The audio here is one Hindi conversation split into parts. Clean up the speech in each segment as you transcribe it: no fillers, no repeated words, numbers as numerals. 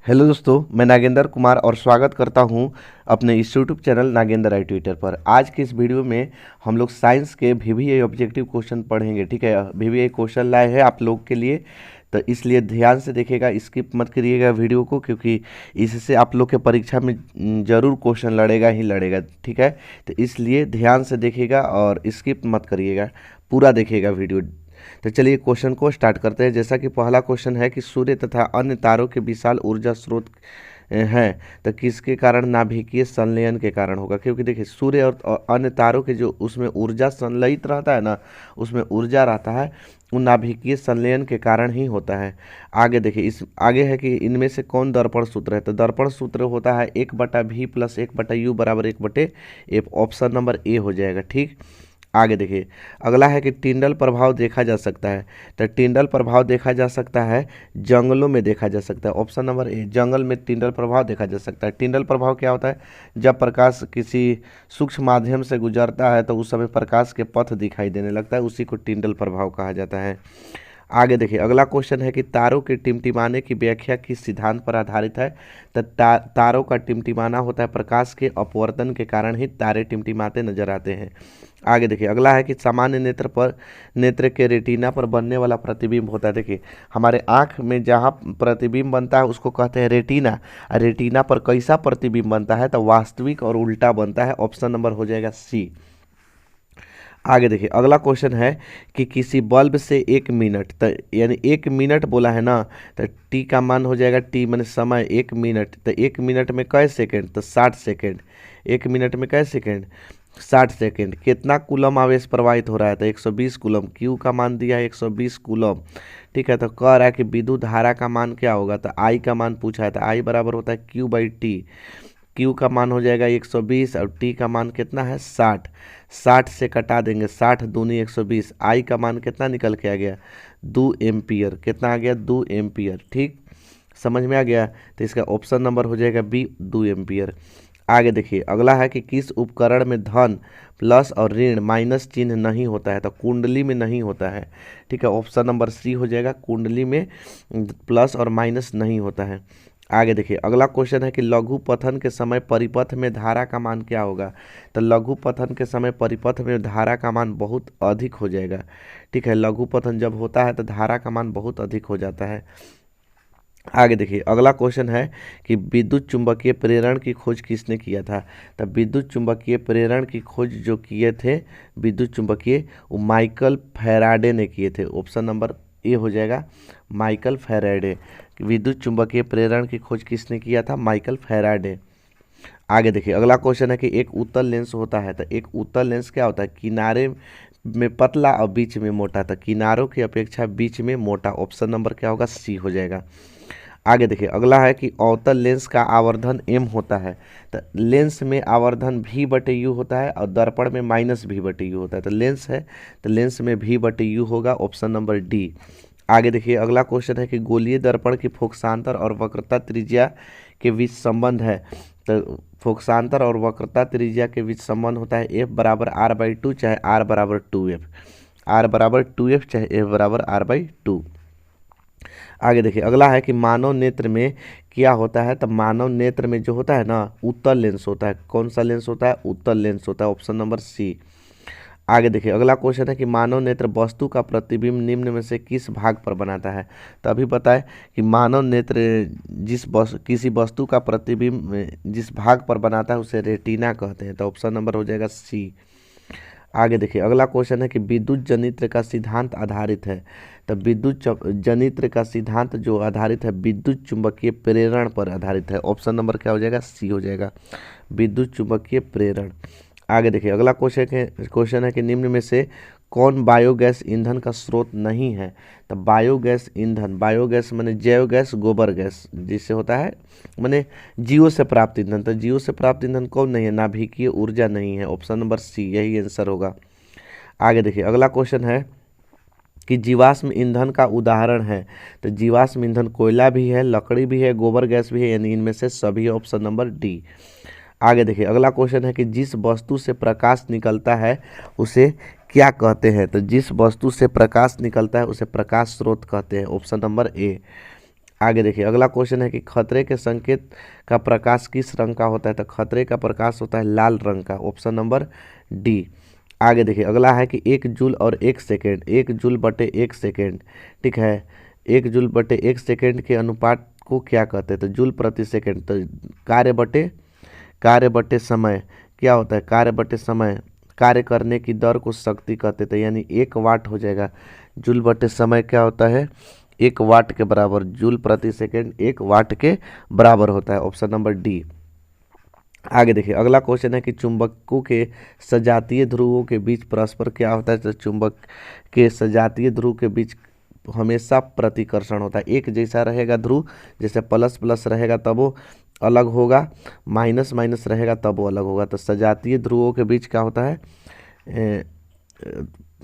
हेलो दोस्तों, मैं नागेंद्र कुमार और स्वागत करता हूं अपने इस यूट्यूब चैनल नागेंद्र आई ट्विटर पर। आज के इस वीडियो में हम लोग साइंस के वीवीए ऑब्जेक्टिव क्वेश्चन पढ़ेंगे। ठीक है, वीवीए क्वेश्चन लाए हैं आप लोग के लिए, तो इसलिए ध्यान से देखिएगा, स्किप मत करिएगा वीडियो को, क्योंकि इससे आप लोग के परीक्षा में ज़रूर क्वेश्चन लड़ेगा ही लड़ेगा। ठीक है, तो इसलिए ध्यान से देखिएगा और स्किप मत करिएगा, पूरा देखिएगा वीडियो। तो चलिए क्वेश्चन को स्टार्ट करते हैं। जैसा कि पहला क्वेश्चन है कि सूर्य तथा अन्य तारों के विशाल ऊर्जा स्रोत हैं, तो किसके कारण? नाभिकीय संलयन के कारण होगा। क्योंकि देखिए सूर्य और अन्य तारों के जो उसमें ऊर्जा संलयित रहता है ना, उसमें ऊर्जा रहता है, वो नाभिकीय संलयन के कारण ही होता है। आगे देखिए, इस आगे है कि इनमें से कौन दर्पण सूत्र है? तो दर्पण सूत्र होता है 1/v + 1/u = 1/f। Option number A हो जाएगा। ठीक, आगे देखिए, अगला है कि टिंडल प्रभाव देखा जा सकता है। तो टिंडल प्रभाव देखा जा सकता है जंगलों में देखा जा सकता है। ऑप्शन नंबर ए, जंगल में टिंडल प्रभाव देखा जा सकता है। टिंडल प्रभाव क्या होता है? जब प्रकाश किसी सूक्ष्म माध्यम से गुजरता है तो उस समय प्रकाश के पथ दिखाई देने लगता है, उसी को टिंडल प्रभाव कहा जाता है। आगे देखिए, अगला क्वेश्चन है कि तारों के टिमटिमाने की व्याख्या किस सिद्धांत पर आधारित है? तो तारों का टिमटिमाना होता है प्रकाश के अपवर्तन के कारण ही तारे टिमटिमाते नजर आते हैं। आगे देखिए, अगला है कि सामान्य नेत्र के रेटिना पर बनने वाला प्रतिबिंब होता है। देखिए, हमारे आँख में जहाँ प्रतिबिंब बनता है उसको कहते हैं रेटिना। और रेटिना पर कैसा प्रतिबिंब बनता है? तो वास्तविक और उल्टा बनता है। ऑप्शन नंबर हो जाएगा सी। आगे देखिए, अगला क्वेश्चन है कि किसी बल्ब से 1 मिनट, तो यानी 1 मिनट बोला है ना, तो टी का मान हो जाएगा, टी माने समय, 1 मिनट। तो 1 मिनट में कै सेकेंड? तो 60 सेकेंड। 1 मिनट में कै सेकेंड? 60 सेकेंड। कितना कूलम आवेश प्रवाहित हो रहा है? तो 120 कूलम। क्यू का मान दिया है 120 कूलम। ठीक है, तो कह रहा है कि विद्युत धारा का मान क्या होगा? तो आई का मान पूछा है, तो आई बराबर होता है Q/T। क्यू का मान हो जाएगा 120 और टी का मान कितना है? 60। 60 से कटा देंगे, 60 दूनी 120। आई का मान कितना निकल के आ गया? 2 एम्पियर। कितना आ गया? 2 एम्पियर। ठीक, समझ में आ गया? तो इसका ऑप्शन नंबर हो जाएगा बी, 2 एम्पियर। आगे देखिए, अगला है कि किस उपकरण में धन प्लस और ऋण माइनस चिन्ह नहीं होता है? तो कुंडली में नहीं होता है। ठीक है, ऑप्शन नंबर सी हो जाएगा, कुंडली में प्लस और माइनस नहीं होता है। आगे देखिए, अगला क्वेश्चन है कि लघु पथन के समय परिपथ में धारा का मान क्या होगा? तो लघु पथन के समय परिपथ में धारा का मान बहुत अधिक हो जाएगा। ठीक है, लघु पथन जब होता है तो धारा का मान बहुत अधिक हो जाता है। आगे देखिए, अगला क्वेश्चन है कि विद्युत चुंबकीय प्रेरण की खोज किसने किया था? तो विद्युत चुंबकीय प्रेरण की खोज जो किए थे विद्युत चुंबकीय, वो माइकल फैराडे ने किए थे। ऑप्शन नंबर ए हो जाएगा, माइकल फैराडे। विद्युत चुंबकीय प्रेरण की खोज किसने किया था? Michael Faraday. आगे देखिए, अगला क्वेश्चन है कि एक उत्तल लेंस होता है। तो एक उत्तल लेंस क्या होता है? किनारे में पतला और बीच में मोटा। तो किनारों की अपेक्षा बीच में मोटा। ऑप्शन नंबर क्या होगा? सी हो जाएगा। आगे देखिए, अगला है कि अवतल लेंस का आवर्धन m होता है। तो लेंस में आवर्धन v/u होता है और दर्पण में -v/u होता है। तो लेंस है तो लेंस में v/u होगा। Option number D. आगे देखिए, अगला क्वेश्चन है कि गोलीय दर्पण की फोकसांतर और वक्रता त्रिज्या के बीच संबंध है। तो फोकसांतर और वक्रता त्रिज्या के बीच संबंध होता है F = R/2, चाहे R = 2F। R = 2F चाहे F = R/2। आगे देखिए, अगला है कि मानव नेत्र में क्या होता है? तो मानव नेत्र में जो होता है ना, उत्तल लेंस होता है। कौन सा लेंस होता है? उत्तल लेंस होता है। Option number C. आगे देखिए, अगला क्वेश्चन है कि मानव नेत्र वस्तु का प्रतिबिंब निम्न में से किस भाग पर बनाता है? तो अभी बताएं कि मानव नेत्र किसी वस्तु का प्रतिबिंब जिस भाग पर बनाता है उसे रेटिना कहते हैं। तो ऑप्शन नंबर हो जाएगा सी। आगे देखिए, अगला क्वेश्चन है कि विद्युत जनित्र का सिद्धांत आधारित है। तो जनित्र का सिद्धांत जो आधारित है विद्युत चुंबकीय प्रेरण पर आधारित है। ऑप्शन नंबर क्या हो जाएगा? सी हो जाएगा, विद्युत चुंबकीय प्रेरण। आगे देखिए, अगला क्वेश्चन है कि निम्न में से कौन बायोगैस ईंधन का स्रोत नहीं है? तो बायोगैस ईंधन, बायोगैस माने जैव गैस, गोबर गैस जिससे होता है, माने जीव से प्राप्त ईंधन। तो जीव से प्राप्त ईंधन कौन नहीं है? नाभिकीय ऊर्जा नहीं है। ऑप्शन नंबर सी, यही आंसर होगा। आगे देखिए, अगला क्वेश्चन है कि जीवाश्म ईंधन का उदाहरण है। तो जीवाश्म ईंधन कोयला भी है, लकड़ी भी है, गोबर गैस भी है, यानी इनमें से सभी। Option number D. आगे देखिए, अगला क्वेश्चन है कि जिस वस्तु से प्रकाश निकलता है उसे क्या कहते हैं? तो जिस वस्तु से प्रकाश निकलता है उसे प्रकाश स्रोत कहते हैं। Option number A. आगे देखिए अगला क्वेश्चन है कि खतरे के संकेत का प्रकाश किस रंग का होता है? तो खतरे का प्रकाश होता है लाल रंग का, ऑप्शन नंबर डी। आगे देखिए अगला है कि 1 जूल और 1 सेकेंड, 1 जूल/1 सेकेंड, ठीक है, 1 जूल/1 सेकेंड के अनुपात को क्या कहते हैं? तो जूल प्रति सेकेंड। तो कार्य बटे समय क्या होता है? कार्य बटे समय, कार्य करने की दर को शक्ति कहते थे, यानी 1 वाट हो जाएगा। जूल बटे समय क्या होता है? 1 वाट के बराबर। जूल प्रति सेकेंड 1 वाट के बराबर होता है, ऑप्शन नंबर डी। आगे देखिए अगला क्वेश्चन है कि चुंबकों के सजातीय ध्रुवों के बीच परस्पर क्या होता है? तो चुंबक के सजातीय ध्रुव के बीच हमेशा प्रतिकर्षण होता है। एक जैसा रहेगा ध्रुव, जैसे प्लस प्लस रहेगा तब वो अलग होगा, माइनस माइनस रहेगा तब वो अलग होगा। तो सजातीय ध्रुवों के बीच क्या होता है? ए,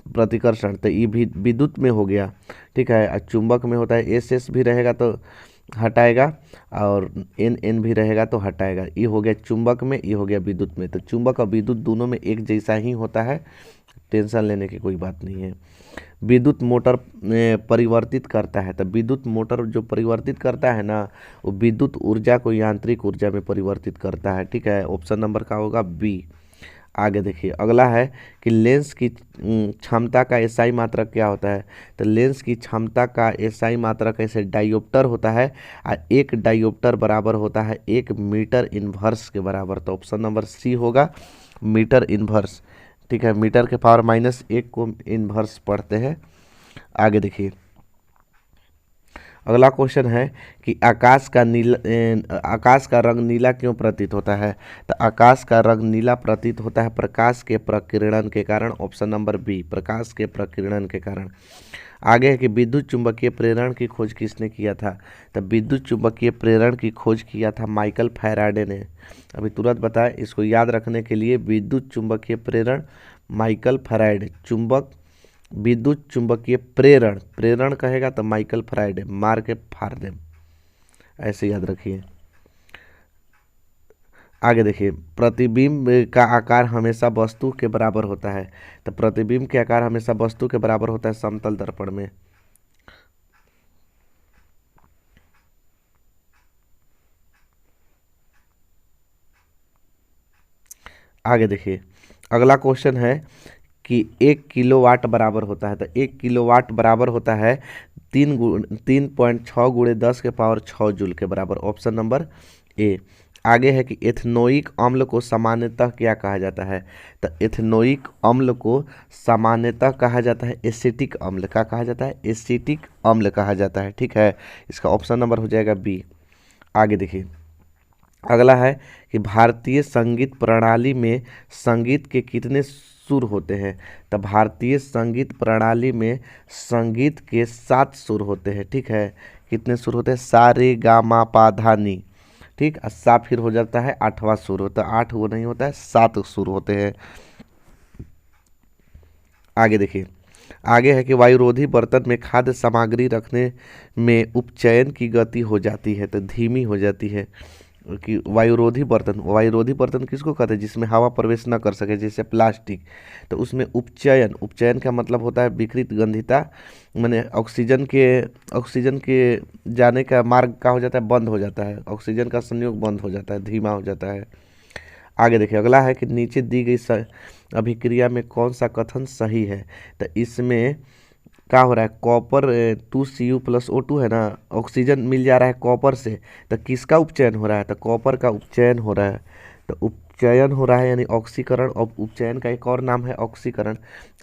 प्रतिकर्षण। तो ये भी विद्युत में हो गया, ठीक है। और चुंबक में होता है एस एस भी रहेगा तो हटाएगा, और एन एन भी रहेगा तो हटाएगा। ये हो गया चुंबक में, ये हो गया विद्युत में। तो चुंबक और विद्युत दोनों में एक जैसा ही होता है, टेंशन लेने की कोई बात नहीं है। विद्युत मोटर परिवर्तित करता है, तो विद्युत मोटर जो परिवर्तित करता है ना, वो विद्युत ऊर्जा को यांत्रिक ऊर्जा में परिवर्तित करता है, ठीक है। ऑप्शन नंबर का होगा बी। आगे देखिए अगला है कि लेंस की क्षमता का एसआई मात्रक क्या होता है? तो लेंस की क्षमता का एसआई मात्रक ऐसे डायोप्टर होता है, और 1 डायोप्टर बराबर होता है 1 मीटर इनवर्स के बराबर। तो ऑप्शन नंबर सी होगा, मीटर इनवर्स, ठीक है। मीटर के पावर -1 को इनवर्स पढ़ते हैं। आगे देखिए अगला क्वेश्चन है कि आकाश का रंग नीला क्यों प्रतीत होता है? तो आकाश का रंग नीला प्रतीत होता है प्रकाश के प्रकीर्णन के कारण, ऑप्शन नंबर बी, प्रकाश के प्रकीर्णन के कारण। आगे है कि विद्युत चुंबकीय प्रेरण की खोज किसने किया था? तो विद्युत चुंबकीय प्रेरण की खोज किया था माइकल फैराडे ने। अभी तुरंत बताएं, इसको याद रखने के लिए, विद्युत चुंबकीय प्रेरण माइकल फैराडे, विद्युत चुंबकीय प्रेरण, प्रेरण कहेगा तो माइकल फैराडे, मार के फाड़ दे, ऐसे याद रखिए। आगे देखिए प्रतिबिंब का आकार हमेशा वस्तु के बराबर होता है। तो प्रतिबिंब के आकार हमेशा वस्तु के बराबर होता है समतल दर्पण में। आगे देखिए अगला क्वेश्चन है कि 1 किलोवाट बराबर होता है। तो 1 किलोवाट बराबर होता है 3.6 × 10⁻⁶ जूल के बराबर, ऑप्शन नंबर ए। आगे है कि एथनोइक अम्ल को सामान्यतः क्या कहा जाता है? तो एथनोइक अम्ल को सामान्यतः कहा जाता है एसिटिक अम्ल। क्या कहा जाता है? एसिटिक अम्ल कहा जाता है, ठीक है। इसका ऑप्शन नंबर हो जाएगा बी। आगे देखिए अगला है कि भारतीय संगीत प्रणाली में संगीत के कितने सुर होते हैं? तो भारतीय संगीत प्रणाली में संगीत के 7 सुर होते हैं, ठीक है। कितने सुर होते हैं? सा रे गा मा पा धा नी, ठीक। और सा फिर हो जाता है 8वां सुर होता है, 8 वो नहीं होता है, 7 सुर होते हैं। आगे देखिए आगे है कि वायुरोधी बर्तन में खाद्य सामग्री रखने में उपचयन की गति हो जाती है, तो धीमी हो जाती है। कि वायुरोधी बर्तन किसको कहते हैं? जिसमें हवा प्रवेश न कर सके, जैसे प्लास्टिक। तो उसमें उपचयन का मतलब होता है विकृत गंधिता, माने ऑक्सीजन के जाने का मार्ग का हो जाता है, बंद हो जाता है, ऑक्सीजन का संयोग बंद हो जाता है, धीमा हो जाता है। आगे देखिए अगला है कि नीचे दी गई अभिक्रिया में कौन सा कथन सही है? तो इसमें क्या हो रहा है? कॉपर 2Cu+O2 है ना, ऑक्सीजन मिल जा रहा है कॉपर से, तो किसका उपचयन हो रहा है? तो कॉपर का उपचयन हो रहा है। तो उपचयन हो रहा है यानी ऑक्सीकरण, और उपचयन का एक और नाम है ऑक्सीकरण।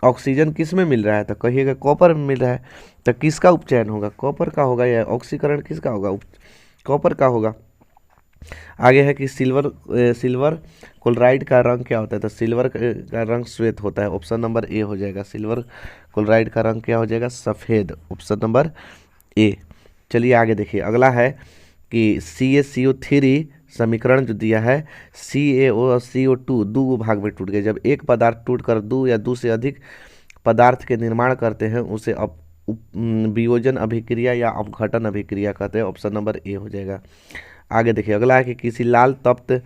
ऑक्सीजन किस में मिल रहा है? तो कहिएगा कॉपर में मिल रहा है, तो किसका उपचयन होगा? कॉपर का होगा, या ऑक्सीकरण किसका होगा? कॉपर का होगा। आगे है कि सिल्वर क्लोराइड का रंग क्या होता है? तो सिल्वर का रंग श्वेत होता है, ऑप्शन नंबर ए हो जाएगा। सिल्वर क्लोराइड का रंग क्या हो जाएगा? सफ़ेद, ऑप्शन नंबर ए। चलिए आगे देखिए अगला है कि CaCO3 समीकरण जो दिया है, CaO और CO2 दो भाग में टूट गए। जब एक पदार्थ टूटकर दो या दो से अधिक पदार्थ के निर्माण करते हैं उसे वियोजन अभिक्रिया या अपघटन अभिक्रिया कहते हैं, ऑप्शन नंबर ए हो जाएगा। आगे देखिए अगला है कि किसी लाल तप्त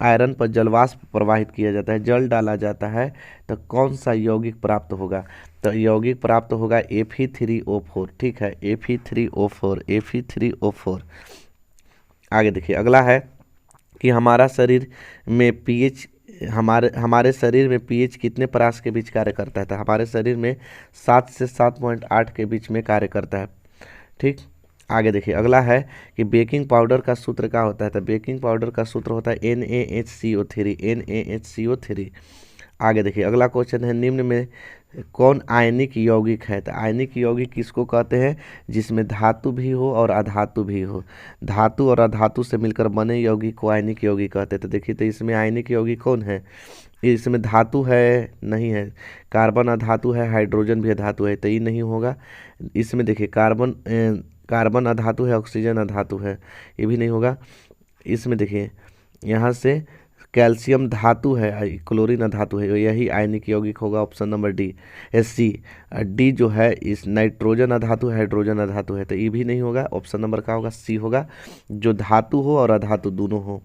आयरन पर जलवाष्प प्रवाहित किया जाता है, जल डाला जाता है, तो कौन सा यौगिक प्राप्त होगा? तो यौगिक प्राप्त होगा Fe3O4, ठीक है, Fe3O4। आगे देखिए अगला है कि हमारा शरीर में पीएच हमारे हमारे शरीर में पीएच कितने परास के बीच कार्य करता है? तो हमारे शरीर में 7 से 7.8 के बीच में कार्य करता है, ठीक। आगे देखिए अगला है कि बेकिंग पाउडर का सूत्र क्या होता है? तो बेकिंग पाउडर का सूत्र होता है NaHCO3। आगे देखिए अगला क्वेश्चन है, निम्न में कौन आयनिक यौगिक है? तो आयनिक यौगिक किसको कहते हैं? जिसमें धातु भी हो और अधातु भी हो। धातु और अधातु से मिलकर बने यौगिक को आयनिक यौगिक कहते हैं। तो देखिए, तो इसमें आयनिक यौगिक कौन है? इसमें धातु है नहीं है, कार्बन अधातु है, हाइड्रोजन भी अधातु है, तो ये नहीं होगा। इसमें देखिए कार्बन अधातु है, ऑक्सीजन अधातु है, ये भी नहीं होगा। इसमें देखिए यहाँ से कैल्शियम धातु है, क्लोरीन अधातु है, यही आयनिक यौगिक होगा, option number D. C D जो है इस नाइट्रोजन अधातु है, हाइड्रोजन अधातु है, तो ये भी नहीं होगा। ऑप्शन नंबर का होगा सी होगा, जो धातु हो और अधातु दोनों हो।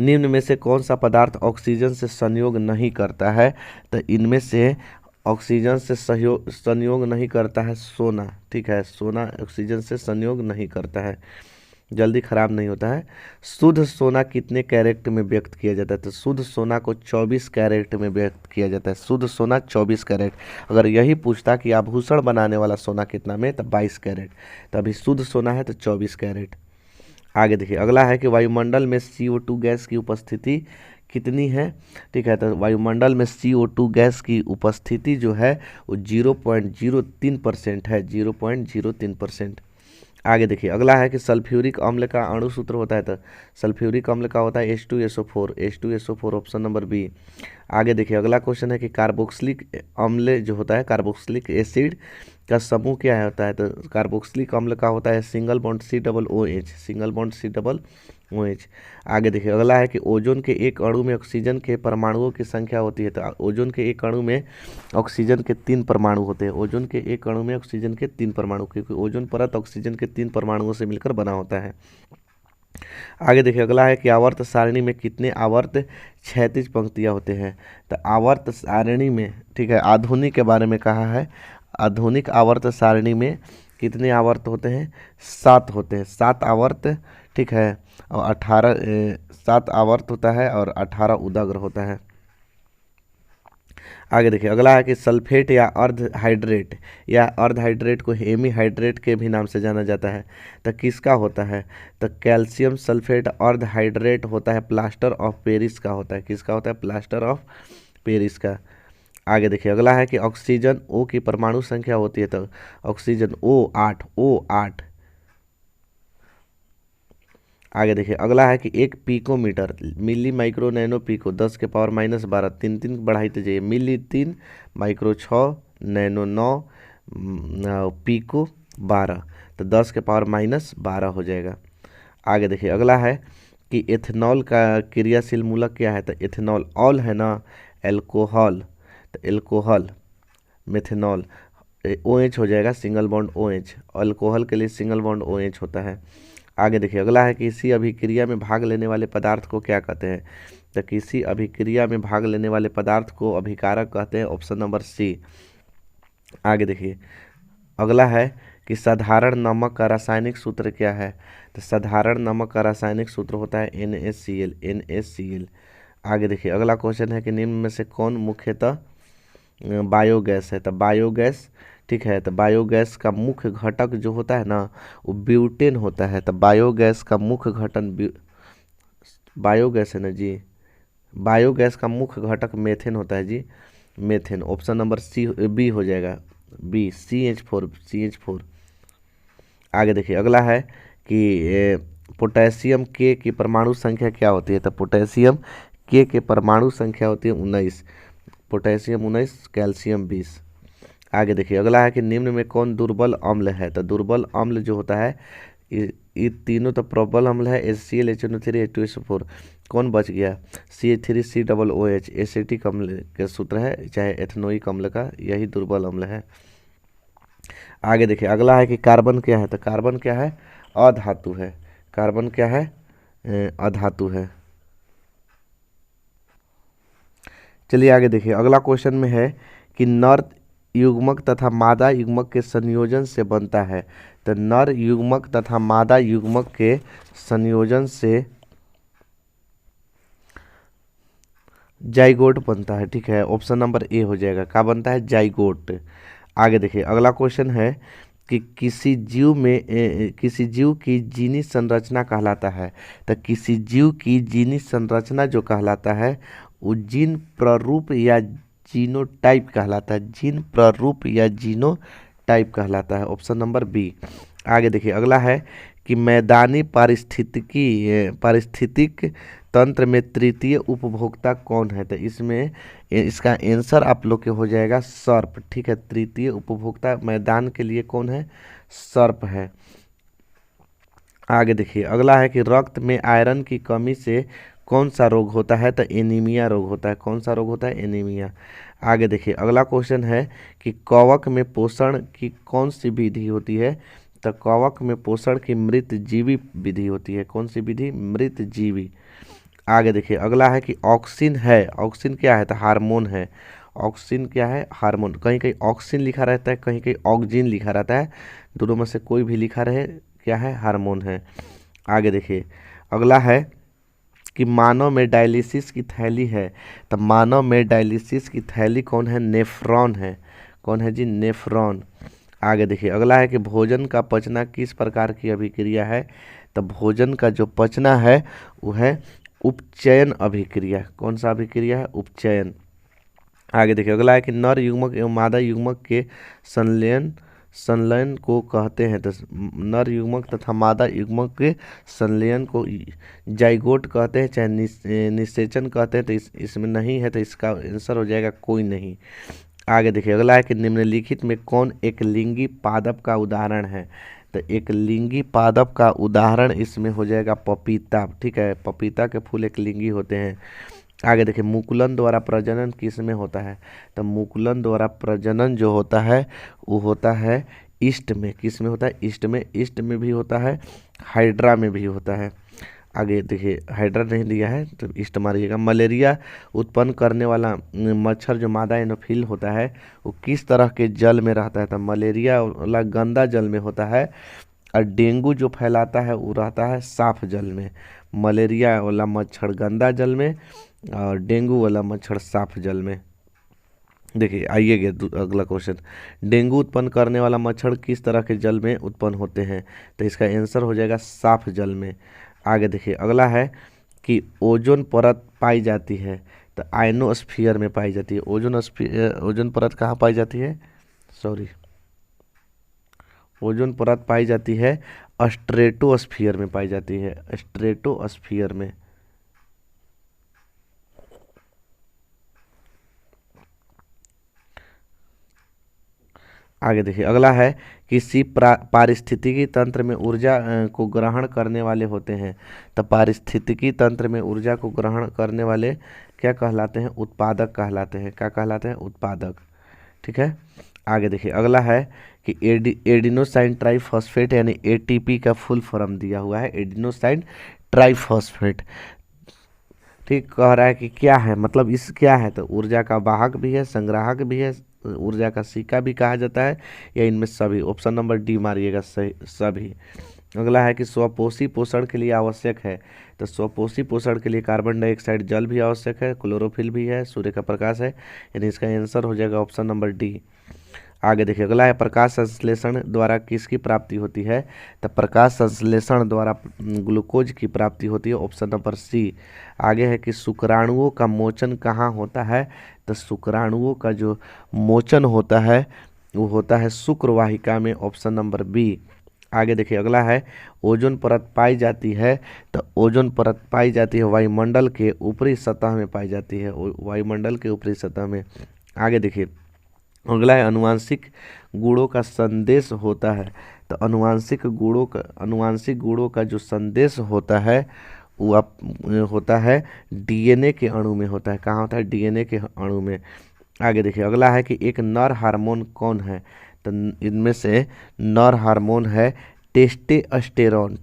निम्न में से कौन सा पदार्थ ऑक्सीजन से संयोग नहीं करता है? तो इनमें से ऑक्सीजन से संयोग नहीं करता है सोना, ठीक है, सोना ऑक्सीजन से संयोग नहीं करता है, जल्दी खराब नहीं होता है। शुद्ध सोना कितने कैरेट में व्यक्त किया जाता है? तो शुद्ध सोना को 24 कैरेट में व्यक्त किया जाता है, शुद्ध सोना 24 कैरेट। अगर यही पूछता कि आभूषण बनाने वाला सोना कितना में, तो 22 कैरेट, तो अभी शुद्ध सोना है तो 24 कैरेट। आगे देखिए अगला है कि वायुमंडल में CO2 गैस की उपस्थिति कितनी है? ठीक है, तो वायुमंडल में CO2 गैस की उपस्थिति जो है वो 0.03% है, 0.03%। आगे देखिए अगला है कि सल्फ्यूरिक अम्ल का अणु सूत्र होता है, तो सल्फ्यूरिक अम्ल का होता है H2SO4, ऑप्शन नंबर बी। आगे देखिए अगला क्वेश्चन है कि कार्बोक्सिलिक अम्ल जो होता है, कार्बोक्सिलिक एसिड का समूह क्या होता है? तो कार्बोक्सिलिक अम्ल का होता है सिंगल बॉन्ड COOH। आगे देखिए अगला है कि ओजोन के एक अणु में ऑक्सीजन के परमाणुओं की संख्या होती है, तो ओजोन के एक अणु में ऑक्सीजन के 3 परमाणु होते हैं, ओजोन के एक अणु में ऑक्सीजन के 3 परमाणु, क्योंकि ओजोन परत ऑक्सीजन के 3 परमाणुओं से मिलकर बना होता है। आगे देखिए अगला है कि आवर्त सारणी में कितने आवर्त क्षैतिज पंक्तियाँ होते हैं? तो आवर्त सारणी में, ठीक है, आधुनिक के बारे में कहा है, आधुनिक आवर्त सारणी में कितने आवर्त होते हैं? 7 होते हैं, 7 आवर्त, ठीक है, और 7 आवर्त होता है और 18 उदाग्र होता है। आगे देखिए अगला है कि सल्फेट या अर्ध हाइड्रेट को हेमी हाइड्रेट के भी नाम से जाना जाता है, तो किसका होता है? तो कैल्शियम सल्फेट अर्ध हाइड्रेट होता है, प्लास्टर ऑफ पेरिस का होता है, किसका होता है? प्लास्टर ऑफ पेरिस का। आगे देखिए अगला है कि ऑक्सीजन O की परमाणु संख्या होती है, तो ऑक्सीजन O8। आगे देखिए अगला है कि 1 picometre, milli micro nano pico 10 के पावर -12, 3 बढ़ाते जाइए, मिली 3, माइक्रो 6, नैनो 9, पिको 12, तो 10 के पावर -12 हो जाएगा। आगे देखिए अगला है कि एथेनॉल का क्रियाशील मूलक क्या है? तो एथेनॉल ऑल है ना, एल्कोहल, तो एल्कोहल, मेथेनॉल, OH हो जाएगा, सिंगल बॉन्ड OH, अल्कोहल के लिए सिंगल बॉन्ड OH होता है। आगे देखिए अगला है कि इसी अभिक्रिया में भाग लेने वाले पदार्थ को क्या कहते हैं? तो किसी अभिक्रिया में भाग लेने वाले पदार्थ को अभिकारक कहते हैं, ऑप्शन नंबर सी। आगे देखिए अगला है कि साधारण नमक का रासायनिक सूत्र क्या है? तो साधारण नमक का रासायनिक सूत्र होता है NaCl। आगे देखिए अगला क्वेश्चन है कि निम्न में से कौन मुख्यतः बायोगैस है? तो बायोगैस, ठीक है, तो बायोगैस का मुख्य घटक जो होता है ना, वो ब्यूटेन होता है। तो बायोगैस का मुख्य घटक बायोगैस है ना जी, बायोगैस का मुख्य घटक मेथेन होता है जी, मेथेन, ऑप्शन नंबर बी हो जाएगा, बी, CH4। आगे देखिए अगला है कि पोटेशियम के की परमाणु संख्या क्या होती है? तो पोटेशियम के परमाणु संख्या होती है 19, पोटेशियम 19, कैल्शियम 20। आगे देखिए अगला है कि निम्न में कौन दुर्बल अम्ल है? तो दुर्बल अम्ल जो होता है, ये तीनों तो प्रबल अम्ल है, HCl, HNO3, H2SO4, कौन बच गया? CH3COOH, एसिटिक अम्ल के सूत्र है, चाहे एथनोइक अम्ल का, यही दुर्बल अम्ल है। आगे देखिए अगला है कि कार्बन क्या है? तो कार्बन क्या है? अधातु है, कार्बन क्या है, अधातु है। चलिए आगे देखिए, अगला क्वेश्चन में है कि नर युग्मक तथा मादा युग्मक के संयोजन से बनता है। तो नर युग्मक तथा मादा युग्मक के संयोजन से जाइगोट बनता है। ठीक है, ऑप्शन नंबर ए हो जाएगा, क्या बनता है, जाइगोट। आगे देखिए, अगला क्वेश्चन है कि किसी जीव की जीनी संरचना कहलाता है। तो किसी जीव की जीनी संरचना जो कहलाता है वो जीन प्ररूप या जीनोटाइप कहलाता है। जीन प्ररूप या जीनोटाइप कहलाता है, ऑप्शन नंबर बी। आगे देखिए, अगला है कि मैदानी पारिस्थितिक तंत्र में तृतीय उपभोक्ता कौन है। तो इसमें इसका आंसर आप लोग के हो जाएगा सर्प। ठीक है, तृतीय उपभोक्ता मैदान के लिए कौन है, सर्प है। आगे देखिए, अगला है कि रक्त में आयरन की कमी से कौन सा रोग होता है। तो एनीमिया रोग होता है। कौन सा रोग होता है, एनीमिया। आगे देखिए, अगला क्वेश्चन है कि कवक में पोषण की कौन सी विधि होती है। तो कवक में पोषण की मृत जीवी विधि होती है। कौन सी विधि, मृत जीवी। आगे देखिए, अगला है कि ऑक्सिन है, ऑक्सिन क्या है, तो हार्मोन है। ऑक्सिन क्या है, हार्मोन। कहीं कहीं ऑक्सिन लिखा रहता है, कहीं कहीं ऑक्जिन लिखा रहता है, दोनों में से कोई भी लिखा रहे, क्या है, हार्मोन है। आगे देखिए, अगला है कि मानव में डायलिसिस की थैली है। तो मानव में डायलिसिस की थैली कौन है, नेफ्रॉन है। कौन है जी, नेफ्रॉन। आगे देखिए, अगला है कि भोजन का पचना किस प्रकार की अभिक्रिया है। तो भोजन का जो पचना है वो है उपचयन अभिक्रिया। कौन सा अभिक्रिया है, उपचयन। आगे देखिए, अगला है कि नर युग्मक एवं मादा युग्मक के संलयन को कहते हैं। तो नर युग्मक तथा मादा युग्मक के संलयन को जाइगोट कहते हैं, चाहे निषेचन कहते हैं। तो इसमें नहीं है, तो इसका आंसर हो जाएगा कोई नहीं। आगे देखिए, अगला है कि निम्नलिखित में कौन एक लिंगी पादप का उदाहरण है। तो एक लिंगी पादप का उदाहरण इसमें हो जाएगा पपीता। ठीक है, पपीता के फूल एक लिंगी होते हैं। आगे देखिए, मुकुलन द्वारा प्रजनन किस में होता है। तो मुकुलन द्वारा प्रजनन जो होता है वो होता है ईस्ट में। किस में होता है, ईस्ट में। ईस्ट में भी होता है, हाइड्रा में भी होता है। आगे देखिए, हाइड्रा नहीं दिया है तो ईस्ट मारिएगा। मलेरिया उत्पन्न करने वाला मच्छर जो मादा एनोफिल होता है वो किस तरह के जल में रहता है। तो मलेरिया वाला गंदा जल में होता है, और डेंगू जो फैलाता है वो रहता है साफ जल में। मलेरिया वाला मच्छर गंदा जल में और डेंगू वाला मच्छर साफ जल में। देखिए आइए अगला क्वेश्चन, डेंगू उत्पन्न करने वाला मच्छर किस तरह के जल में उत्पन्न होते हैं। तो इसका आंसर हो जाएगा साफ जल में। आगे देखिए, अगला है कि ओजोन परत पाई जाती है। तो आयनोस्फीयर में पाई जाती है। ओजोन परत कहाँ पाई जाती है, सॉरी, ओजोन परत पाई जाती है स्ट्रेटोस्फीयर में पाई जाती है, स्ट्रेटोस्फीयर में। आगे देखिए, अगला है किसी पारिस्थितिकी तंत्र में ऊर्जा को ग्रहण करने वाले होते हैं। तो पारिस्थितिकी तंत्र में ऊर्जा को ग्रहण करने वाले क्या कहलाते हैं, उत्पादक कहलाते हैं। क्या कहलाते हैं, उत्पादक। ठीक है, आगे देखिए, अगला है कि एडिनोसाइन ट्राइफॉस्फेट यानी एटीपी का फुल फॉर्म दिया हुआ है, एडिनोसाइन ट्राइफॉस्फेट। ठीक, कह रहा है कि क्या है, मतलब इस क्या है, तो ऊर्जा का वाहक भी है, संग्राहक भी है, ऊर्जा का सिक्का भी कहा जाता है, या इनमें सभी। ऑप्शन नंबर डी मारिएगा, सही सभी। अगला है कि स्वपोषी पोषण के लिए आवश्यक है। तो स्वपोषी पोषण के लिए कार्बन डाइऑक्साइड जल भी आवश्यक है, क्लोरोफिल भी है, सूर्य का प्रकाश है, यानी इसका आंसर हो जाएगा ऑप्शन नंबर डी। आगे देखिए, अगला है प्रकाश संश्लेषण द्वारा किसकी प्राप्ति होती है। तो प्रकाश संश्लेषण द्वारा ग्लूकोज की प्राप्ति होती है, ऑप्शन नंबर सी। आगे है कि शुक्राणुओं का मोचन कहाँ होता है। तो शुक्राणुओं का जो मोचन होता है वो होता है शुक्रवाहिका में, ऑप्शन नंबर बी। आगे देखिए, अगला है ओजोन परत पाई जाती है। तो ओजोन परत पाई जाती है वायुमंडल के ऊपरी सतह में पाई जाती है, वायुमंडल के ऊपरी सतह में। आगे देखिए, अगला है अनुवांशिक गुणों का संदेश होता है। तो अनुवांशिक गुणों का जो संदेश होता है वो होता है डीएनए के अणु में होता है। कहाँ होता है, डीएनए के अणु में। आगे देखिए, अगला है कि एक नर हार्मोन कौन है। तो इनमें से नर हार्मोन है टेस्टोस्टेरोन।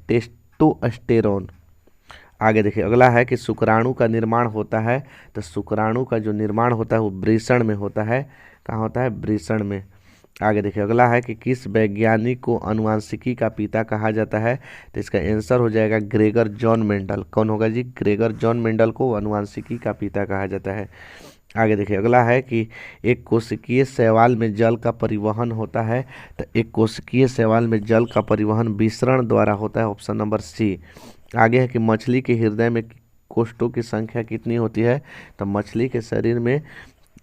टेस्टोस्टेरोन। आगे देखिए अगला है कि शुक्राणु का निर्माण होता है, तो शुक्राणु का जो निर्माण होता है वो वृषण में होता है। कहाँ होता है? वृषण में। आगे देखिए अगला है कि किस वैज्ञानिक को आनुवंशिकी का पिता कहा जाता है, तो इसका आंसर हो जाएगा ग्रेगर जॉन मेंडल। कौन होगा जी? ग्रेगर जॉन मेंडल को आनुवंशिकी का पिता कहा जाता है। आगे देखिए अगला है कि एक कोशिकीय शैवाल में जल का परिवहन होता है, तो एक कोशिकीय शैवाल में जल का परिवहन विसरण द्वारा होता है, ऑप्शन नंबर सी। आगे है कि मछली के हृदय में कोष्ठों की संख्या कितनी होती है, तो मछली के शरीर में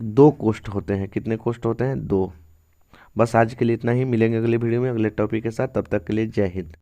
2 कोष्ठ होते हैं। कितने कोष्ठ होते हैं? 2। बस आज के लिए इतना ही, मिलेंगे अगले वीडियो में अगले टॉपिक के साथ, तब तक के लिए जय हिंद।